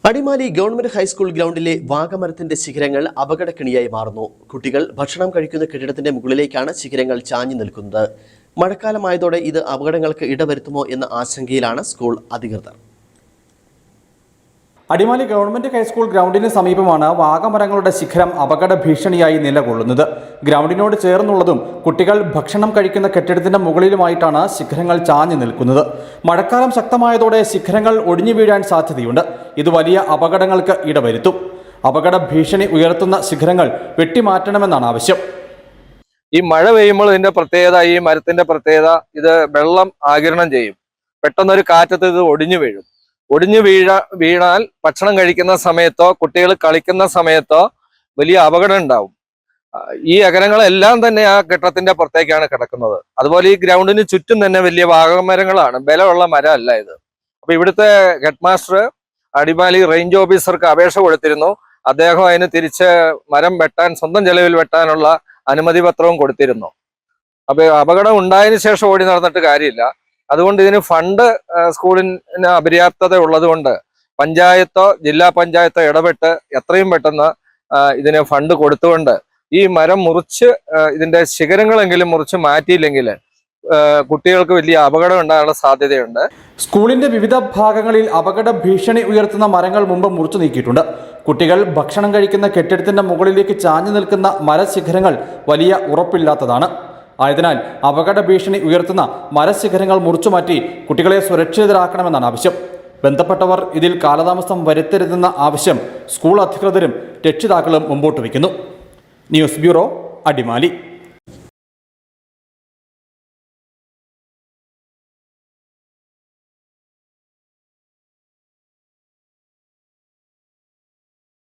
Adimali government high school ഗ്രൗണ്ടിലെ വാഗമരത്തിന്റെ ശിഖരങ്ങൾ അപകടക്കെണിയായി മാറുന്നു. കുട്ടികൾ ഭക്ഷണം കഴിക്കുന്ന കെട്ടിടത്തിന്റെ മുകളിലേക്കാണ് ശിഖരങ്ങൾ ചാഞ്ഞു നിൽക്കുന്നത്. മഴക്കാലമായതോടെ ഇത് അപകടങ്ങൾക്ക് ഇടവരുത്തുമോ എന്ന ആശങ്കയിലാണ് സ്കൂൾ അധികൃതർ. അടിമാലി ഗവൺമെന്റ് ഹൈസ്കൂൾ ഗ്രൗണ്ടിന് സമീപമാണ് വാഗമരങ്ങളുടെ ശിഖരം അപകട ഭീഷണിയായി നിലകൊള്ളുന്നത്. ഗ്രൗണ്ടിനോട് ചേർന്നുള്ളതും കുട്ടികൾ ഭക്ഷണം കഴിക്കുന്ന കെട്ടിടത്തിന്റെ മുകളിലുമായിട്ടാണ് ശിഖരങ്ങൾ ചാഞ്ഞു നിൽക്കുന്നത്. മഴക്കാലം ശക്തമായതോടെ ശിഖരങ്ങൾ ഒടിഞ്ഞു വീഴാൻ സാധ്യതയുണ്ട്. ഇത് വലിയ അപകടങ്ങൾക്ക് ഇടവരുത്തും. അപകട ഭീഷണി ഉയർത്തുന്ന ശിഖരങ്ങൾ വെട്ടിമാറ്റണമെന്നാണ് ആവശ്യം. ഈ മഴ പെയ്യുമ്പോൾ ഇതിന്റെ പ്രത്യേകത, ഈ മരത്തിന്റെ പ്രത്യേകത, ഇത് വെള്ളം ആഗിരണം ചെയ്യും. പെട്ടെന്നൊരു കാറ്റത്ത് ഇത് ഒടിഞ്ഞു വീണാൽ ഭക്ഷണം കഴിക്കുന്ന സമയത്തോ കുട്ടികൾ കളിക്കുന്ന സമയത്തോ വലിയ അപകടം ഉണ്ടാവും. ഈ അകലങ്ങളെല്ലാം തന്നെ ആ കെട്ടിടത്തിന്റെ പുറത്തേക്കാണ് കിടക്കുന്നത്. അതുപോലെ ഈ ഗ്രൗണ്ടിന് ചുറ്റും തന്നെ വലിയ വാഗമരങ്ങളാണ്, ബലമുള്ള മരമല്ല ഇത്. അപ്പൊ ഇവിടുത്തെ ഹെഡ് മാസ്റ്റർ അടിമാലി റേഞ്ച് ഓഫീസർക്ക് അപേക്ഷ കൊടുത്തിരുന്നു. അദ്ദേഹം അതിന് തിരിച്ച് മരം വെട്ടാൻ, സ്വന്തം ചെലവിൽ വെട്ടാനുള്ള അനുമതി പത്രവും കൊടുത്തിരുന്നു. അപ്പൊ അപകടം ഉണ്ടായതിനു ശേഷം ഓടി നടന്നിട്ട് കാര്യമില്ല. അതുകൊണ്ട് ഇതിന് ഫണ്ട് സ്കൂളിന് അപര്യാപ്തത ഉള്ളതുകൊണ്ട് പഞ്ചായത്തോ ജില്ലാ പഞ്ചായത്തോ ഇടപെട്ട് എത്രയും പെട്ടെന്ന് ഇതിന് ഫണ്ട് കൊടുത്തുകൊണ്ട് ഈ മരം മുറിച്ച് ഇതിന്റെ ശിഖരങ്ങളെങ്കിലും മുറിച്ച് മാറ്റിയില്ലെങ്കിൽ കുട്ടികൾക്ക് വലിയ അപകടം ഉണ്ടാകാനുള്ള സാധ്യതയുണ്ട്. സ്കൂളിന്റെ വിവിധ ഭാഗങ്ങളിൽ അപകട ഭീഷണി ഉയർത്തുന്ന മരങ്ങൾ മുമ്പ് മുറിച്ചു നീക്കിയിട്ടുണ്ട്. കുട്ടികൾ ഭക്ഷണം കഴിക്കുന്ന കെട്ടിടത്തിന്റെ മുകളിലേക്ക് ചാഞ്ഞു നിൽക്കുന്ന മരശിഖരങ്ങൾ വലിയ ഉറപ്പില്ലാത്തതാണ്. ആയതിനാൽ അപകട ഭീഷണി ഉയർത്തുന്ന മരശിഖരങ്ങൾ മുറിച്ചുമാറ്റി കുട്ടികളെ സുരക്ഷിതരാക്കണമെന്നാണ് ആവശ്യം. ബന്ധപ്പെട്ടവർ ഇതിൽ കാലതാമസം വരുത്തരുതെന്ന ആവശ്യം സ്കൂൾ അധികൃതരും രക്ഷിതാക്കളും മുമ്പോട്ട് വയ്ക്കുന്നു. News bureau, Adimali.